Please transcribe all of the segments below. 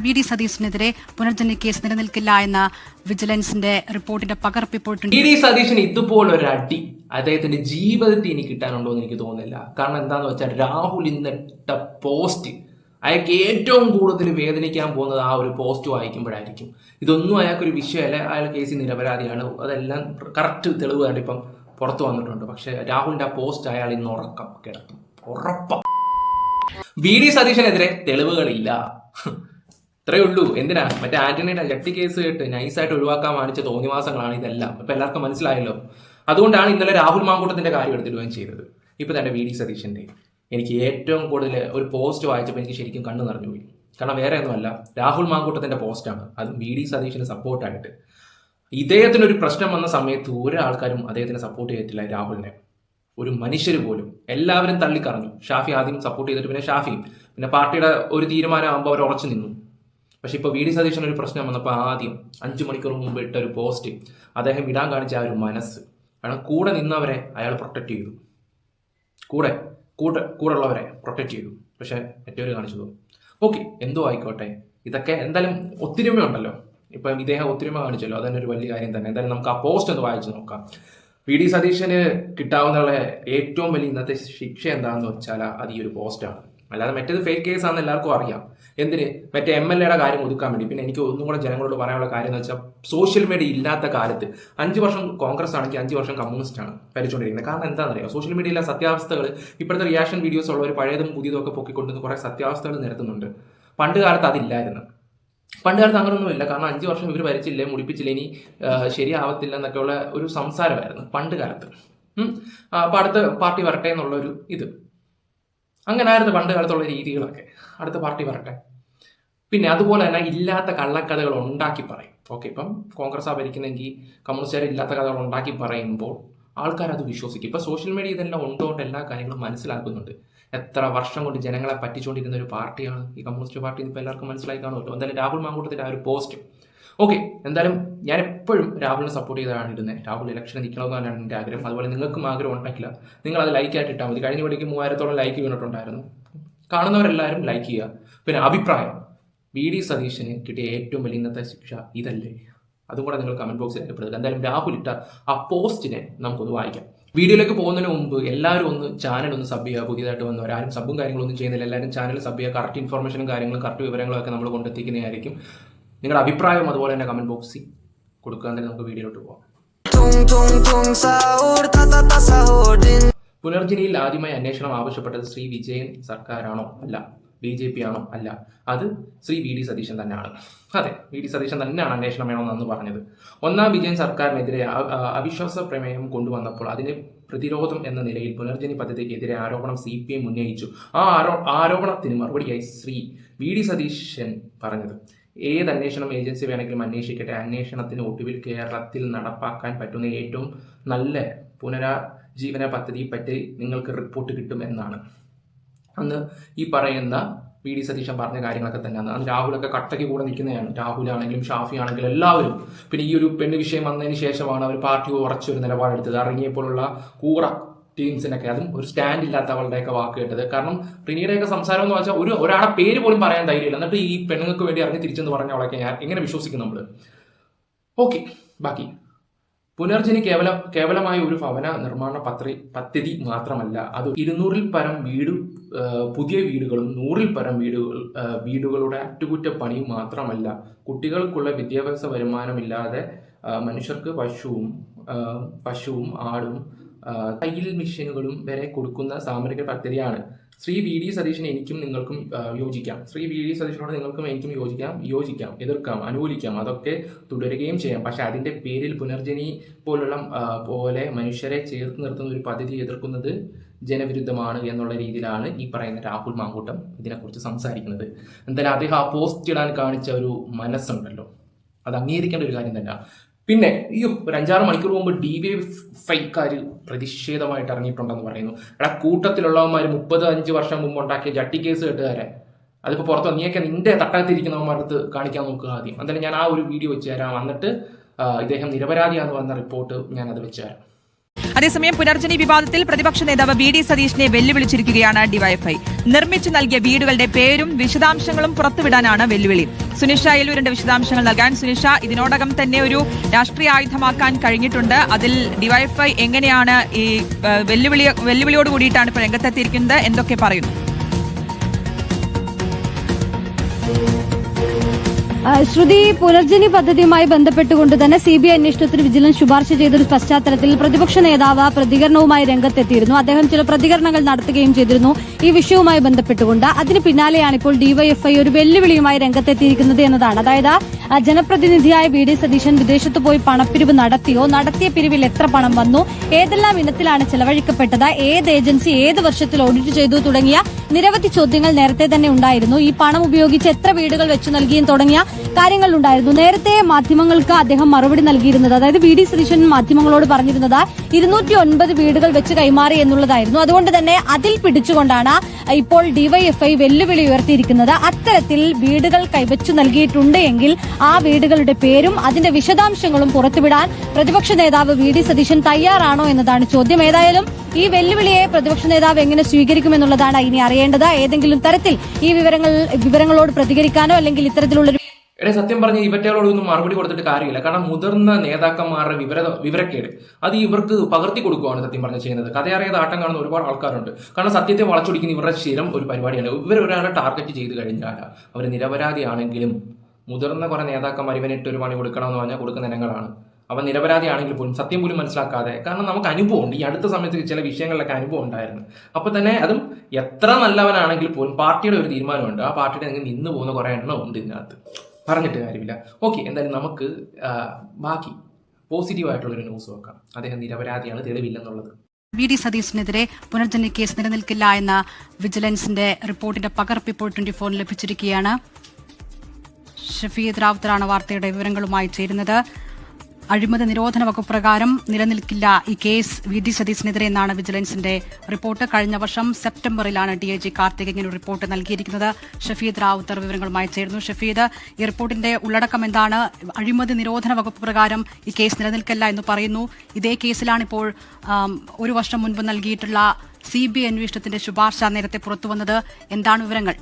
VD. സതീശനെതിരെ Punarjani case നിലനിൽക്കില്ല എന്ന വിജിലൻസിന്റെ റിപ്പോർട്ടിന്റെ പകർപ്പ് ഇപ്പോഴുണ്ട്. വി.ഡി. സതീശന് ഇതുപോലൊരു അടി അദ്ദേഹത്തിന്റെ ജീവിതത്തിൽ ഇനി കിട്ടാനുണ്ടോ എന്ന് എനിക്ക് തോന്നുന്നില്ല. കാരണം എന്താന്ന് വെച്ചാൽ രാഹുൽ ഇന്നിട്ട പോസ്റ്റ് അയാൾക്ക് ഏറ്റവും കൂടുതൽ വേദനിക്കാൻ പോകുന്നത് ആ ഒരു പോസ്റ്റ് വായിക്കുമ്പോഴായിരിക്കും. ഇതൊന്നും അയാൾക്കൊരു വിഷയമല്ല, അയാൾ കേസിൽ നിരപരാധിയാണ്, അതെല്ലാം കറക്റ്റ് തെളിവ് കണ്ട് ഇപ്പം പുറത്തു വന്നിട്ടുണ്ട്. പക്ഷെ രാഹുലിന്റെ ആ പോസ്റ്റ് അയാൾ ഇന്ന് ഉറക്കം കിടത്തും, ഉറപ്പാ. വി.ഡി. സതീശനെതിരെ തെളിവുകളില്ല, ഇത്രയേ ഉള്ളൂ. എന്തിനാ മറ്റേ ആന്റണിയുടെ ജട്ടി കേസ് കേട്ട് നൈസായിട്ട് ഒഴിവാക്കാൻ വാങ്ങിച്ച തോന്നിവാസങ്ങളാണ് ഇതെല്ലാം. ഇപ്പൊ എല്ലാവർക്കും മനസ്സിലായല്ലോ. അതുകൊണ്ടാണ് ഇന്നലെ രാഹുൽ മാങ്കൂട്ടത്തിന്റെ കാര്യം എടുത്തിടുകയും ചെയ്തത്. ഇപ്പൊ തന്നെ വി.ഡി. സതീശന്റെ എനിക്ക് ഏറ്റവും കൂടുതൽ ഒരു പോസ്റ്റ് വായിച്ചപ്പോൾ എനിക്ക് ശരിക്കും കണ്ണു നിറഞ്ഞു പോയി. കാരണം വേറെ ഒന്നുമല്ല, രാഹുൽ മാങ്കൂട്ടത്തിന്റെ പോസ്റ്റാണ്. അതും വി.ഡി. സതീശന് സപ്പോർട്ടായിട്ട്. ഇദ്ദേഹത്തിനൊരു പ്രശ്നം വന്ന സമയത്ത് ഒരാൾക്കാരും അദ്ദേഹത്തിനെ സപ്പോർട്ട് ചെയ്തിട്ടില്ല, രാഹുലിനെ. ഒരു മനുഷ്യർ പോലും. എല്ലാവരും തള്ളിക്കറഞ്ഞു. ഷാഫി ആദ്യം സപ്പോർട്ട് ചെയ്തിട്ട് പിന്നെ ഷാഫിയും പിന്നെ പാർട്ടിയുടെ ഒരു തീരുമാനമാകുമ്പോൾ അവർ ഉറച്ചു നിന്നു. പക്ഷെ ഇപ്പോൾ വി.ഡി. സതീശന് ഒരു പ്രശ്നം വന്നപ്പോൾ ആദ്യം 5 മണിക്കൂർ മുമ്പ് ഇട്ട ഒരു പോസ്റ്റ്, അദ്ദേഹം ഇടാൻ കാണിച്ച ആ ഒരു മനസ്സ്, കാരണം കൂടെ നിന്നവരെ അയാൾ പ്രൊട്ടക്ട് ചെയ്തു, കൂടെ ഉള്ളവരെ പ്രൊട്ടക്ട് ചെയ്തു. പക്ഷെ മറ്റവര് കാണിച്ചത് ഓക്കെ, എന്തോ ആയിക്കോട്ടെ. ഇതൊക്കെ എന്തായാലും ഒത്തൊരുമയുണ്ടല്ലോ. ഇപ്പം ഇദ്ദേഹം ഒത്തൊരുമ കാണിച്ചല്ലോ, അതന്നെ ഒരു വലിയ കാര്യം തന്നെ. എന്തായാലും നമുക്ക് ആ പോസ്റ്റ് ഒന്ന് വായിച്ചു നോക്കാം. വി.ഡി. സതീശന് കിട്ടാവുന്ന ഏറ്റവും വലിയ ഇന്നത്തെ ശിക്ഷ എന്താണെന്ന് വെച്ചാൽ അത് ഈ ഒരു പോസ്റ്റാണ്. അല്ലാതെ മറ്റേത് ഫേക്ക് കേസാണെന്ന് എല്ലാവർക്കും അറിയാം. എന്തിന് മറ്റേ MLA കാര്യം ഒതുക്കാൻ വേണ്ടി. പിന്നെ എനിക്ക് ഒന്നും കൂടെ ജനങ്ങളോട് പറയാനുള്ള കാര്യം എന്ന് വെച്ചാൽ, സോഷ്യൽ മീഡിയ ഇല്ലാത്ത കാലത്ത് 5 വർഷം കോൺഗ്രസ് ആണെങ്കിൽ 5 വർഷം കമ്മ്യൂണിസ്റ്റ് ആണ് ഭരിച്ചുകൊണ്ടിരിക്കുന്നത്. കാരണം എന്താണെന്നറിയാം, സോഷ്യൽ മീഡിയയിലെ സത്യാവസ്ഥകൾ, ഇപ്പോഴത്തെ റിയാക്ഷൻ വീഡിയോസ് ഉള്ളവർ പഴയതും പുതിയതും ഒക്കെ പൊക്കിക്കൊണ്ടുവന്ന് കുറെ സത്യാവസ്ഥകൾ നിരത്തുന്നുണ്ട്. പണ്ട് കാലത്ത് അതില്ലായിരുന്നു. പണ്ട് കാലത്ത് അങ്ങനൊന്നുമില്ല. കാരണം 5 വർഷം ഇവർ ഭരിച്ചില്ലേ, മുടിപ്പിച്ചില്ല, ഇനി ശരിയാവത്തില്ല എന്നൊക്കെയുള്ള ഒരു സംസാരമായിരുന്നു പണ്ട് കാലത്ത്. അപ്പൊ അടുത്ത പാർട്ടി വരട്ടെ എന്നുള്ള ഒരു ഇത്, അങ്ങനായിരുന്നു പണ്ട് കാലത്തുള്ള രീതികളൊക്കെ. അടുത്ത പാർട്ടി വരട്ടെ. പിന്നെ അതുപോലെ തന്നെ ഇല്ലാത്ത കള്ളക്കഥകൾ ഉണ്ടാക്കി പറയും. ഓക്കെ, ഇപ്പം കോൺഗ്രസ് ഭരിക്കുന്നെങ്കിൽ കമ്മ്യൂണിസ്റ്റുകാർ ഇല്ലാത്ത കഥകൾ ഉണ്ടാക്കി പറയുമ്പോൾ ആൾക്കാർ അത് വിശ്വസിക്കും. ഇപ്പൊ സോഷ്യൽ മീഡിയ ഇതെല്ലാം ഉണ്ടോണ്ട് എല്ലാ കാര്യങ്ങളും മനസ്സിലാക്കുന്നുണ്ട്. എത്ര വർഷം കൊണ്ട് ജനങ്ങളെ പറ്റിച്ചുകൊണ്ടിരുന്ന ഒരു പാർട്ടിയാണ് ഈ കമ്മ്യൂണിസ്റ്റ് പാർട്ടി. ഇപ്പൊ എല്ലാവർക്കും മനസ്സിലായി കാണുമല്ലോ. എന്തായാലും രാഹുൽ മാങ്കൂട്ടത്തിന്റെ ആ ഒരു പോസ്റ്റ് ഓക്കെ. എന്തായാലും ഞാൻ എപ്പോഴും രാഹുലിനെ സപ്പോർട്ട് ചെയ്താണ് ഇടുന്നത്. രാഹുൽ ഇലക്ഷന് നിൽക്കണമെന്നാണ് എൻ്റെ ആഗ്രഹം. അതുപോലെ നിങ്ങൾക്കും ആഗ്രഹം ഉണ്ടെങ്കില്ല നിങ്ങൾ അത് ലൈക്ക് ആയിട്ട് ഇട്ടാൽ മതി. കഴിഞ്ഞ വഴിക്ക് 3000-ഓളം ലൈക്ക് വീണിട്ടുണ്ടായിരുന്നു. കാണുന്നവരെല്ലാവരും ലൈക്ക് ചെയ്യുക. പിന്നെ അഭിപ്രായം, വി.ഡി. സതീശന് കിട്ടിയ ഏറ്റവും വലിയ ഇന്നത്തെ ശിക്ഷ ഇതല്ലേ? അതും കൂടെ നിങ്ങൾ കമന്റ് ബോക്സിൽ രേഖപ്പെടുത്തുക. എന്തായാലും രാഹുൽ ഇട്ട ആ പോസ്റ്റിനെ നമുക്കൊന്ന് വായിക്കാം. വീഡിയോയിലേക്ക് പോകുന്നതിന് മുമ്പ് എല്ലാവരും ഒന്ന് ചാനൽ ഒന്ന് സബ് ചെയ്യുക. പുതിയതായിട്ട് വന്നവർ ആരും സബും കാര്യങ്ങളൊന്നും ചെയ്യുന്നില്ല. എല്ലാവരും ചാനൽ സബ് ചെയ്യുക. കറക്റ്റ് ഇൻഫർമേഷനും കാര്യങ്ങളും കറക്റ്റ് വിവരങ്ങളും ഒക്കെ നമ്മൾ കൊണ്ടെത്തിക്കുന്നതായിരിക്കും. നിങ്ങളുടെ അഭിപ്രായം അതുപോലെ തന്നെ കമന്റ് ബോക്സിൽ കൊടുക്കുക. എന്തായാലും നമുക്ക് വീഡിയോയിലോട്ട് പോകാം. പുനർജനിയിൽ ആദ്യമായി അന്വേഷണം ആവശ്യപ്പെട്ടത് ശ്രീ വിജയൻ സർക്കാരാണോ? അല്ല. BJP ആണോ? അല്ല. അത് ശ്രീ വി.ഡി. സതീശൻ തന്നെയാണ്. അതെ, വി.ഡി. സതീശൻ തന്നെയാണ് അന്വേഷണം വേണമെന്ന് പറഞ്ഞത്. ഒന്നാം വിജയൻ സർക്കാരിനെതിരെ അവിശ്വാസ പ്രമേയം കൊണ്ടുവന്നപ്പോൾ അതിന് പ്രതിരോധം എന്ന നിലയിൽ പുനർജനി പദ്ധതിക്കെതിരെ ആരോപണം CPM ഉന്നയിച്ചു. ആ ആരോപണത്തിന് മറുപടിയായി ശ്രീ വി.ഡി. സതീശൻ പറഞ്ഞത്, ഏത് അന്വേഷണം ഏജൻസി വേണമെങ്കിലും അന്വേഷിക്കട്ടെ, അന്വേഷണത്തിന് ഒടുവിൽ കേരളത്തിൽ നടപ്പാക്കാൻ പറ്റുന്ന ഏറ്റവും നല്ല പുനരുജ്ജീവന പദ്ധതിയെ പറ്റി നിങ്ങൾക്ക് റിപ്പോർട്ട് കിട്ടും എന്നാണ് അന്ന് ഈ പറയുന്ന വി.ഡി. സതീശൻ പറഞ്ഞ കാര്യങ്ങളൊക്കെ തന്നെയാണ്. അന്ന് രാഹുലൊക്കെ കട്ടയ്ക്ക് കൂടെ നിൽക്കുന്നതാണ്. രാഹുലാണെങ്കിലും ഷാഫി ആണെങ്കിലും എല്ലാവരും. പിന്നെ ഈ ഒരു പെണ്ണ് വിഷയം വന്നതിന് ശേഷമാണ് അവർ പാർട്ടി ഉറച്ചൊരു നിലപാടെടുത്തത്. ഇറങ്ങിയപ്പോഴുള്ള കൂറ ടീംസിനൊക്കെ അതും ഒരു സ്റ്റാൻഡ് ഇല്ലാത്ത അവളുടെയൊക്കെ വാക്ക് കേട്ടത്. കാരണം റിനിയുടെയൊക്കെ സംസാരം എന്ന് വെച്ചാൽ ഒരാളെ പേര് പോലും പറയാൻ ധൈര്യമില്ല. എന്നിട്ട് ഈ പെണ്ണുങ്ങൾക്ക് വേണ്ടി ഇറങ്ങി തിരിച്ചെന്ന് പറഞ്ഞ അവളൊക്കെ ഞാൻ എങ്ങനെ വിശ്വസിക്കും നമ്മൾ? ഓക്കെ, ബാക്കി പുനർജനി കേവലമായ ഒരു ഭവന നിർമ്മാണ പദ്ധതി മാത്രമല്ല, അത് 200-ൽ പരം പുതിയ വീടുകളും 100-ൽ പരം വീടുകളുടെ അറ്റകുറ്റപ്പണിയും മാത്രമല്ല, കുട്ടികൾക്കുള്ള വിദ്യാഭ്യാസ വരുമാനമില്ലാതെ മനുഷ്യർക്ക് പശുവും ആടും തയ്യൽ മെഷീനുകളും വരെ കൊടുക്കുന്ന സാമൂഹിക പദ്ധതിയാണ്. ശ്രീ വി.ഡി. സതീശന് എനിക്കും നിങ്ങൾക്കും യോജിക്കാം. ശ്രീ വി.ഡി. സതീശനോട് നിങ്ങൾക്കും എനിക്കും യോജിക്കാം, എതിർക്കാം, അനുകൂലിക്കാം, അതൊക്കെ തുടരുകയും ചെയ്യാം. പക്ഷെ അതിന്റെ പേരിൽ പുനർജനി പോലെ മനുഷ്യരെ ചേർത്ത് നിർത്തുന്ന ഒരു പദ്ധതി എതിർക്കുന്നത് ജനവിരുദ്ധമാണ് എന്നുള്ള രീതിയിലാണ് ഈ പറയുന്ന രാഹുൽ മാങ്കൂട്ടം ഇതിനെക്കുറിച്ച് സംസാരിക്കുന്നത്. എന്തായാലും അദ്ദേഹം ആ പോസ്റ്റ് ഇടാൻ കാണിച്ച ഒരു മനസ്സുണ്ടല്ലോ, അത് അംഗീകരിക്കേണ്ട ഒരു കാര്യം തന്നെ. പിന്നെ ഒരു 5-6 മണിക്കൂർ മുമ്പ് DYFIക്കാർ പ്രതിഷേധമായിട്ട് ഇറങ്ങിയിട്ടുണ്ടെന്ന് പറയുന്നു. കൂട്ടത്തിലുള്ളവന്മാർ 35 വർഷം മുമ്പ് ഉണ്ടാക്കിയ ജട്ടി കേസ് കെട്ടുകാരെ അതിപ്പോൾ പുറത്ത് നീയൊക്കെ നിന്റെ തട്ടകത്തിരിക്കുന്നവന്മാർക്ക് കാണിക്കാൻ നോക്കുക ആദ്യം. എന്തായാലും ഞാൻ ആ ഒരു വീഡിയോ വെച്ച് തരാം. എന്നിട്ട് ഇദ്ദേഹം നിരപരാധിയാന്ന് വന്ന റിപ്പോർട്ട് ഞാൻ അത് വെച്ച് തരാം. അതേസമയം പുനർജനി വിവാദത്തിൽ പ്രതിപക്ഷ നേതാവ് വി.ഡി. സതീശനെ വെല്ലുവിളിച്ചിരിക്കുകയാണ് DYFI. നിർമ്മിച്ചു നൽകിയ വീടുകളുടെ പേരും വിശദാംശങ്ങളും പുറത്തുവിടാനാണ് വെല്ലുവിളി. സുനിഷ അയലൂരിന്റെ വിശദാംശങ്ങൾ നൽകാൻ. സുനിഷ, ഇതിനോടകം തന്നെ ഒരു രാഷ്ട്രീയ ആയുധമാക്കാൻ കഴിഞ്ഞിട്ടുണ്ട്. അതിൽ ഡിവൈഎഫ്ഐ എങ്ങനെയാണ് ഈ വെല്ലുവിളിയോട് കൂടിയിട്ടാണ് ഇപ്പോൾ രംഗത്തെത്തിയിരിക്കുന്നത്, എന്തൊക്കെ പറയുന്നു? ശ്രുതി, പുനർജനി പദ്ധതിയുമായി ബന്ധപ്പെട്ടുകൊണ്ട് തന്നെ CBI അന്വേഷണത്തിന് വിജിലൻസ് ശുപാർശ ചെയ്തൊരു പശ്ചാത്തലത്തിൽ പ്രതിപക്ഷ നേതാവ് പ്രതികരണവുമായി രംഗത്തെത്തിയിരുന്നു. അദ്ദേഹം ചില പ്രതികരണങ്ങൾ നടത്തുകയും ചെയ്തിരുന്നു ഈ വിഷയവുമായി ബന്ധപ്പെട്ടുകൊണ്ട്. അതിന് പിന്നാലെയാണ് ഇപ്പോൾ ഡിവൈഎഫ്ഐ ഒരു വെല്ലുവിളിയുമായി രംഗത്തെത്തിയിരിക്കുന്നത് എന്നതാണ്. അതായത് ജനപ്രതിനിധിയായ VD സതീശൻ വിദേശത്ത് പോയി പണപ്പിരിവ് നടത്തിയോ, നടത്തിയ പിരിവിൽ എത്ര പണം വന്നു, ഏതെല്ലാം ഇനത്തിലാണ് ചെലവഴിക്കപ്പെട്ടത്, ഏത് ഏജൻസി ഏത് വർഷത്തിൽ ഓഡിറ്റ് ചെയ്തു തുടങ്ങിയ നിരവധി ചോദ്യങ്ങൾ നേരത്തെ തന്നെ ഉണ്ടായിരുന്നു. ഈ പണം ഉപയോഗിച്ച് എത്ര വീടുകൾ വെച്ചു നൽകിയും തുടങ്ങിയ കാര്യങ്ങൾ ഉണ്ടായിരുന്നു. നേരത്തെ മാധ്യമങ്ങൾക്ക് അദ്ദേഹം മറുപടി നൽകിയിരുന്നത്, അതായത് VD സതീശൻ മാധ്യമങ്ങളോട് പറഞ്ഞിരുന്നത് 209 വീടുകൾ വെച്ച് കൈമാറി എന്നുള്ളതായിരുന്നു. അതുകൊണ്ട് തന്നെ അതിൽ പിടിച്ചുകൊണ്ടാണ് ഇപ്പോൾ ഡിവൈഎഫ്ഐ വെല്ലുവിളി ഉയർത്തിയിരിക്കുന്നത്. അത്തരത്തിൽ വീടുകൾ കൈവച്ചു നൽകിയിട്ടുണ്ട് എങ്കിൽ ആ വീടുകളുടെ പേരും അതിന്റെ വിശദാംശങ്ങളും പുറത്തുവിടാൻ പ്രതിപക്ഷ നേതാവ് VD സതീശൻ തയ്യാറാണോ എന്നതാണ് ചോദ്യം. ഏതായാലും ഈ വെല്ലുവിളിയെ പ്രതിപക്ഷ നേതാവ് എങ്ങനെ സ്വീകരിക്കുമെന്നുള്ളതാണ് ഇനി അറിയേണ്ടത്. ഏതെങ്കിലും തരത്തിൽ ഈ വിവരങ്ങളോട് പ്രതികരിക്കാനോ അല്ലെങ്കിൽ ഇത്തരത്തിലുള്ള സത്യം പറഞ്ഞ ഇവറ്റകളോടൊന്നും മറുപടി കൊടുത്തിട്ട് കാര്യമില്ല. കാരണം മുതിർന്ന നേതാക്കന്മാരുടെ വിവരക്കേട് അത് ഇവർക്ക് പകർത്തി കൊടുക്കുകയാണ് സത്യം പറഞ്ഞ ചെയ്യുന്നത്. കഥയറിയാതെ ആട്ടം കാണുന്ന ഒരുപാട് ആൾക്കാരുണ്ട്. കാരണം സത്യത്തെ വളച്ചൊടിക്കുന്ന ഇവരുടെ സ്ഥിരം ഒരു പരിപാടിയാണ്. ഇവരൊരാളെ ടാർഗറ്റ് ചെയ്ത് കഴിഞ്ഞാൽ അവർ നിരപരാധിയാണെങ്കിലും മുതിർന്ന കുറെ നേതാക്കന്മാർ ഇവനിട്ട് ഒരു പണി കൊടുക്കണമെന്ന് പറഞ്ഞാൽ കൊടുക്കുന്ന ഇനങ്ങളാണ്. അവൻ നിരപരാധിയാണെങ്കിൽ പോലും സത്യം പോലും മനസ്സിലാക്കാതെ, കാരണം നമുക്ക് അനുഭവമുണ്ട്, ഈ അടുത്ത സമയത്ത് ചില വിഷയങ്ങളിലൊക്കെ അനുഭവം ഉണ്ടായിരുന്നു. അപ്പൊ തന്നെ അതും എത്ര നല്ലവനാണെങ്കിൽ പോലും പാർട്ടിയുടെ ഒരു തീരുമാനമുണ്ട്. ആ പാർട്ടിയുടെ നിങ്ങൾ നിന്ന് പോകുന്ന കുറെ എണ്ണം ഉണ്ട് ഇതിനകത്ത്, പറഞ്ഞിട്ട് കാര്യമില്ല. ഓക്കെ, എന്തായാലും നമുക്ക് ബാക്കി പോസിറ്റീവായിട്ടുള്ളൊരു ന്യൂസ് നോക്കാം. അദ്ദേഹം നിരപരാധിയാണ്, തെളിവില്ലെന്നുള്ളത്. VD സതീശനെതിരെ പുനർജനി കേസ് നിലനിൽക്കില്ല എന്ന വിജിലൻസിന്റെ റിപ്പോർട്ടിന്റെ പകർപ്പ് ഇപ്പോൾ 24 ലഭിച്ചിരിക്കുകയാണ്. ഷഫീദ് റാവുത്തറാണ് വാർത്തയുടെ വിവരങ്ങളുമായി ചേരുന്നത്. അഴിമതി നിരോധന വകുപ്പ് പ്രകാരം നിലനിൽക്കില്ല ഈ കേസ് VD സതീശനെതിരെ എന്നാണ് വിജിലൻസിന്റെ റിപ്പോർട്ട്. കഴിഞ്ഞ വർഷം സെപ്റ്റംബറിലാണ് DIG കാർത്തിക് ഇങ്ങനെ ഒരു റിപ്പോർട്ട് നൽകിയിരിക്കുന്നത്. ഷഫീദ് റാവുത്തർ വിവരങ്ങളുമായി ചേരുന്നു. ഷഫീദ്, ഈ റിപ്പോർട്ടിന്റെ ഉള്ളടക്കം എന്താണ്? അഴിമതി നിരോധന വകുപ്പ് പ്രകാരം ഈ കേസ് നിലനിൽക്കില്ല എന്ന് പറയുന്നു. ഇതേ കേസിലാണ് ഇപ്പോൾ ഒരു വർഷം മുൻപ് നൽകിയിട്ടുള്ള CBI അന്വേഷണത്തിന്റെ ശുപാർശ നേരത്തെ പുറത്തുവന്നത്. എന്താണ് വിവരങ്ങൾ?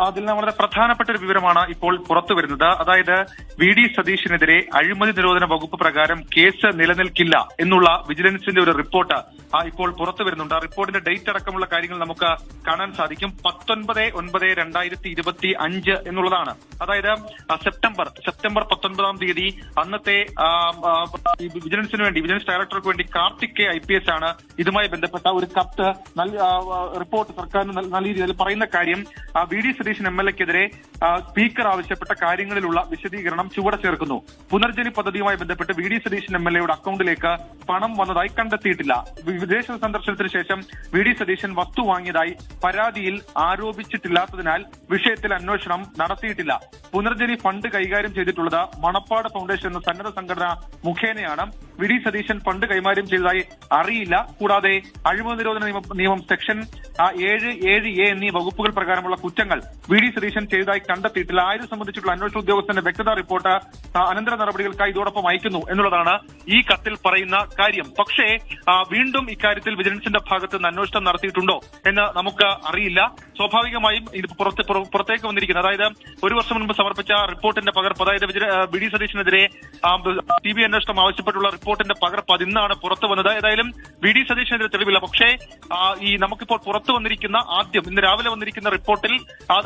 അതിൽ വളരെ പ്രധാനപ്പെട്ട ഒരു വിവരമാണ് ഇപ്പോൾ പുറത്തു വരുന്നത്. അതായത് VD സതീശനെതിരെ അഴിമതി നിരോധന വകുപ്പ് പ്രകാരം കേസ് നിലനിൽക്കില്ല എന്നുള്ള വിജിലൻസിന്റെ ഒരു റിപ്പോർട്ട് ഇപ്പോൾ പുറത്തു വരുന്നുണ്ട്. ആ റിപ്പോർട്ടിന്റെ ഡേറ്റ് അടക്കമുള്ള കാര്യങ്ങൾ നമുക്ക് കാണാൻ സാധിക്കും. 19/9/2025 എന്നുള്ളതാണ്. അതായത് സെപ്റ്റംബർ 19 തീയതി അന്നത്തെ വിജിലൻസ് ഡയറക്ടർക്ക് വേണ്ടി കാർത്തിക് IPS ആണ് ഇതുമായി ബന്ധപ്പെട്ട ഒരു കത്ത് റിപ്പോർട്ട് സർക്കാരിന് നൽകിയത്. അതിൽ പറയുന്ന കാര്യം VD സതീശൻ MLA-ക്കെതിരെ സ്പീക്കർ ആവശ്യപ്പെട്ട കാര്യങ്ങളിലുള്ള വിശദീകരണം ചുവടെ ചേർക്കുന്നു. പുനർജനി പദ്ധതിയുമായി ബന്ധപ്പെട്ട് VD സതീശൻ MLA-യുടെ അക്കൗണ്ടിലേക്ക് പണം വന്നതായി കണ്ടെത്തിയിട്ടില്ല. വിദേശ സന്ദർശനത്തിന് ശേഷം VD സതീശൻ വസ്തു വാങ്ങിയതായി പരാതിയിൽ ആരോപിച്ചിട്ടില്ലാത്തതിനാൽ വിഷയത്തിൽ അന്വേഷണം നടത്തിയിട്ടില്ല. പുനർജനി ഫണ്ട് കൈകാര്യം ചെയ്തിട്ടുള്ളത് മണപ്പാട് ഫൗണ്ടേഷൻ എന്ന സന്നദ്ധ സംഘടന മുഖേനയാണ്. VD സതീശൻ ഫണ്ട് കൈമാറ്റം ചെയ്തതായി അറിയില്ല. കൂടാതെ അഴിമതി നിരോധന നിയമം സെക്ഷൻ 7(7)(a) എന്നീ വകുപ്പുകൾ പ്രകാരമുള്ള കുറ്റങ്ങൾ VD സതീശൻ ചെയ്തതായി കണ്ടെത്തിയിട്ടില്ല. ആയത് സംബന്ധിച്ചിട്ടുള്ള അന്വേഷണ ഉദ്യോഗസ്ഥന്റെ വ്യക്തത റിപ്പോർട്ട് അനന്തര നടപടികൾക്കായി ഇതോടൊപ്പം അയക്കുന്നു എന്നുള്ളതാണ് ഈ കത്തിൽ പറയുന്ന കാര്യം. പക്ഷേ വീണ്ടും ഇക്കാര്യത്തിൽ വിജിലൻസിന്റെ ഭാഗത്ത് നിന്ന് അന്വേഷണം നടത്തിയിട്ടുണ്ടോ എന്ന് നമുക്ക് അറിയില്ല. സ്വാഭാവികമായും ഇത് പുറത്തേക്ക് വന്നിരിക്കുന്നത്, അതായത് ഒരു വർഷം മുൻപ് സമർപ്പിച്ച റിപ്പോർട്ടിന്റെ പകർപ്പ്, അതായത് VD സതീശനെതിരെ CBI അന്വേഷണം ആവശ്യപ്പെട്ടുള്ള റിപ്പോർട്ടിന്റെ പകർപ്പ് അതിന്നാണ് പുറത്തു വന്നത്. ഏതായാലും VD സതീശനെതിരെ തെളിവില്ല. പക്ഷേ ഈ നമുക്കിപ്പോൾ പുറത്തു വന്നിരിക്കുന്ന ഇന്ന് രാവിലെ വന്നിരിക്കുന്ന റിപ്പോർട്ടിൽ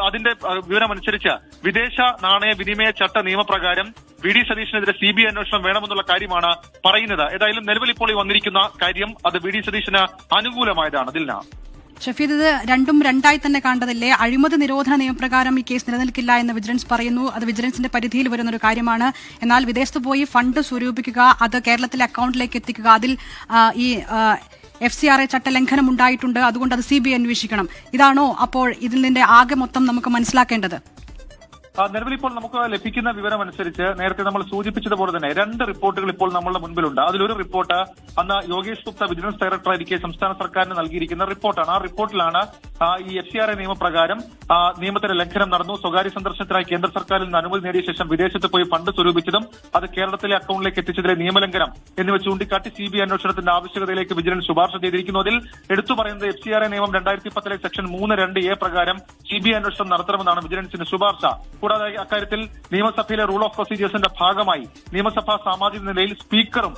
അതിന്റെ വിവരമനുസരിച്ച് വിദേശ നാണയ വിനിമയ ചട്ട നിയമപ്രകാരം VD സതീശനെതിരെ CBI അന്വേഷണം വേണമെന്നുള്ള കാര്യമാണ് പറയുന്നത്. ഏതായാലും നിലവിൽ ഇപ്പോൾ വന്നിരിക്കുന്ന കാര്യം അത് VD സതീശന് അനുകൂലമായതാണ്. ദിൽന, ഷഫീദ്, ഇത് രണ്ടും രണ്ടായി തന്നെ കാണേണ്ടതില്ലേ? അഴിമതി നിരോധന നിയമപ്രകാരം ഈ കേസ് നിലനിൽക്കില്ല എന്ന് വിജിലൻസ് പറയുന്നു. അത് വിജിലൻസിന്റെ പരിധിയിൽ വരുന്ന ഒരു കാര്യമാണ്. എന്നാൽ വിദേശത്ത് പോയി ഫണ്ട് സ്വരൂപിക്കുക, അത് കേരളത്തിലെ അക്കൗണ്ടിലേക്ക് എത്തിക്കുക, അതിൽ ഈ FCRA ചട്ടലംഘനം ഉണ്ടായിട്ടുണ്ട്, അതുകൊണ്ട് അത് CBI അന്വേഷിക്കണം. ഇതാണോ അപ്പോൾ ഇതിൽ നിന്റെ ആകെ മൊത്തം നമുക്ക് മനസ്സിലാക്കേണ്ടത്? നിലവിൽ ഇപ്പോൾ നമുക്ക് ലഭിക്കുന്ന വിവരം അനുസരിച്ച് നേരത്തെ നമ്മൾ സൂചിപ്പിച്ചതുപോലെ തന്നെ 2 റിപ്പോർട്ടുകൾ ഇപ്പോൾ നമ്മളുടെ മുൻപിലുണ്ട്. അതിലൊരു റിപ്പോർട്ട് അന്ന് യോഗേഷ് ഗുപ്ത വിജിലൻസ് ഡയറക്ടറായിരിക്കെ സംസ്ഥാന സർക്കാരിന് നൽകിയിരിക്കുന്ന റിപ്പോർട്ടാണ്. ആ റിപ്പോർട്ടിലാണ് ഈ FCRA നിയമപ്രകാരം നിയമത്തിന്റെ ലംഘനം നടന്നു, സ്വകാര്യ സന്ദർശനത്തിനായി കേന്ദ്ര സർക്കാരിൽ നിന്ന് അനുമതി നേടിയ ശേഷം വിദേശത്ത് പോയി ഫണ്ട് സ്വരൂപിച്ചതും അത് കേരളത്തിലെ അക്കൌണ്ടിലേക്ക് എത്തിച്ചതിലെ നിയമലംഘനം എന്നിവ ചൂണ്ടിക്കാട്ടി CBI അന്വേഷണത്തിന്റെ ആവശ്യകതയിലേക്ക് വിജിലൻസ് ശുപാർശ ചെയ്തിരിക്കുന്നു. അതിൽ എടുത്തു പറയുന്നത് FCRA നിയമം 2010 സെക്ഷൻ 3(2)A പ്രകാരം CBI അന്വേഷണം നടത്തണമെന്നാണ് വിജിലൻസിന്റെ ശുപാർശ. കൂടാതെ അക്കാര്യത്തിൽ നിയമസഭയിലെ റൂൾ ഓഫ് പ്രൊസീജിയേഴ്സിന്റെ ഭാഗമായി നിയമസഭാ സാമാജിക നിലയിൽ സ്പീക്കറും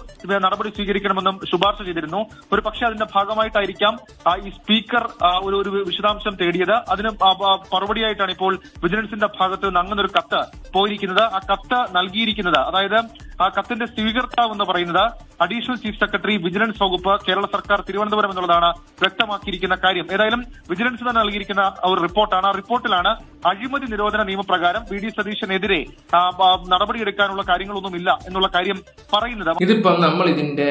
നടപടി സ്വീകരിക്കണമെന്നും ശുപാർശ ചെയ്തിരുന്നു. ഒരു പക്ഷേ അതിന്റെ ഭാഗമായിട്ടായിരിക്കാം ഈ സ്പീക്കർ ഒരു വിശദാംശം തേടിയത്. അതിന് മറുപടിയായിട്ടാണ് ഇപ്പോൾ വിജിലൻസിന്റെ ഭാഗത്ത് നിന്ന് അങ്ങനെ ഒരു കത്ത് പോയിരിക്കുന്നത്. ആ കത്ത് നൽകിയിരിക്കുന്നത്, അതായത് ആ കത്തിന്റെ സ്വീകർത്താവ് എന്ന് പറയുന്നത് അഡീഷണൽ ചീഫ് സെക്രട്ടറി വിജിലൻസ് വകുപ്പ്, കേരള സർക്കാർ, തിരുവനന്തപുരം എന്നുള്ളതാണ് വ്യക്തമാക്കിയിരിക്കുന്ന കാര്യം. ഏതായാലും വിജിലൻസ് തന്നെ നൽകിയിരിക്കുന്ന ഒരു റിപ്പോർട്ടാണ്. ആ റിപ്പോർട്ടിലാണ് അഴിമതി നിരോധന നിയമപ്രകാരം VD സതീശനെതിരെ നടപടിയെടുക്കാനുള്ള കാര്യങ്ങളൊന്നുമില്ല എന്നുള്ള കാര്യം പറയുന്നത്. ഇതിപ്പം നമ്മൾ ഇതിന്റെ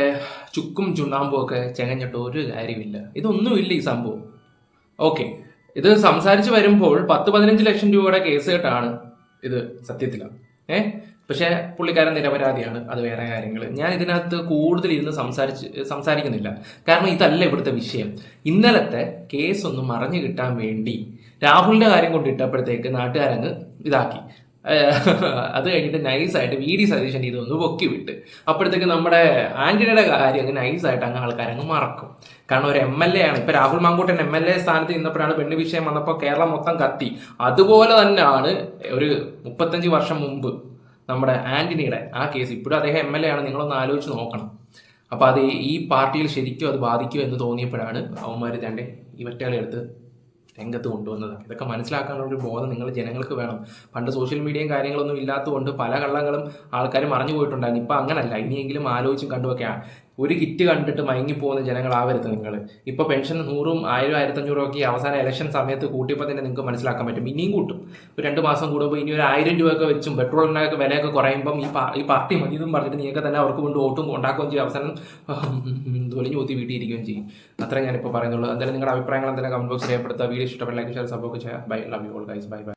ചുക്കും ചുണ്ണാമ്പും ഒക്കെ ചെകഞ്ഞിട്ട് ഒരു കാര്യമില്ല. ഇതൊന്നുമില്ല ഈ സംഭവം. ഓക്കെ, ഇത് സംസാരിച്ച് വരുമ്പോൾ 10-15 ലക്ഷം രൂപയുടെ കേസ് കേട്ടാണ് ഇത് സത്യത്തിലാണ്. പക്ഷേ പുള്ളിക്കാരൻ നിരപരാധിയാണ്, അത് വേറെ കാര്യങ്ങൾ. ഞാൻ ഇതിനകത്ത് കൂടുതൽ ഇരുന്ന് സംസാരിക്കുന്നില്ല. കാരണം ഇതല്ല ഇവിടുത്തെ വിഷയം. ഇന്നലത്തെ കേസ് ഒന്ന് മറഞ്ഞു കിട്ടാൻ വേണ്ടി രാഹുലിന്റെ കാര്യം കൊണ്ടിട്ടപ്പോഴത്തേക്ക് നാട്ടുകാരങ്ങ് ഇതാക്കി. അത് കഴിഞ്ഞിട്ട് നൈസായിട്ട് VD സതീശൻ ഇതൊന്ന് പൊക്കി വിട്ട് അപ്പോഴത്തേക്ക് നമ്മുടെ ആന്റണിയുടെ കാര്യം അങ്ങ് നൈസായിട്ട് അങ്ങ് ആൾക്കാരങ്ങ് മറക്കും. കാരണം ഒരു MLA ആണ്. ഇപ്പൊ രാഹുൽ മാങ്കൂട്ടൻ MLA സ്ഥാനത്ത് നിന്നപ്പോഴാണ് പെണ്ണ് വിഷയം വന്നപ്പോൾ കേരളം മൊത്തം കത്തി. അതുപോലെ തന്നെയാണ് ഒരു 35 വർഷം മുമ്പ് നമ്മുടെ ആന്റണിയുടെ ആ കേസ്. ഇപ്പോഴും അദ്ദേഹം MLA ആണ്, നിങ്ങളൊന്ന് ആലോചിച്ച് നോക്കണം. അപ്പൊ അത് ഈ പാർട്ടിയിൽ ശരിക്കും അത് ബാധിക്കുമോ എന്ന് തോന്നിയപ്പോഴാണ് അവന്മാർ തന്റെ ഇവറ്റകളെ എടുത്ത് രംഗത്ത് കൊണ്ടുവന്നത്. ഇതൊക്കെ മനസ്സിലാക്കാനുള്ള ഒരു ബോധം നിങ്ങൾ ജനങ്ങൾക്ക് വേണം. പണ്ട് സോഷ്യൽ മീഡിയയും കാര്യങ്ങളൊന്നും ഇല്ലാത്തതുകൊണ്ട് പല കള്ളങ്ങളും ആൾക്കാർ മറഞ്ഞു പോയിട്ടുണ്ടായിരുന്നു. ഇപ്പം അങ്ങനല്ല. ഇനിയെങ്കിലും ആലോചിച്ചും കണ്ടുമൊക്കെയാണ്. ഒരു കിറ്റ് കണ്ടിട്ട് മയങ്ങിപ്പോകുന്ന ജനങ്ങളാവരുത് നിങ്ങൾ. ഇപ്പോൾ പെൻഷൻ 100, 1000, 1500 ഒക്കെ അവസാന ഇലക്ഷൻ സമയത്ത് കൂട്ടിയപ്പോൾ തന്നെ നിങ്ങൾക്ക് മനസ്സിലാക്കാൻ പറ്റും. ഇനിയും കൂട്ടും. ഒരു 2 മാസം കൂടുമ്പോൾ ഇനി ഒരു 1000 രൂപയൊക്കെ വെച്ചും പെട്രോളിനൊക്കെ വിലയൊക്കെ കുറയുമ്പം ഈ പാർട്ടി മതി എന്നും പറഞ്ഞിട്ട് നീയൊക്കെ തന്നെ അവർക്ക് കൊണ്ട് വോട്ടും ഉണ്ടാക്കുകയും ചെയ്യും. അവസാനം തൊലിഞ്ഞു കൂത്തി വീട്ടിയിരിക്കുകയും ചെയ്യും. അത്രയും ഞാനിപ്പോൾ പറയുന്നുള്ളൂ. എന്തായാലും നിങ്ങളുടെ അഭിപ്രായങ്ങൾ എന്തെങ്കിലും കമന്റ് ബോക്സ് ചെയ്യപ്പെടുത്തുക. വീഡിയോ ഇഷ്ടപ്പെട്ട ലൈക്ക്, ഷെയർ, സപ്പോർട്ട് ചെയ്യുക. Bye, love you all guys. Bye by.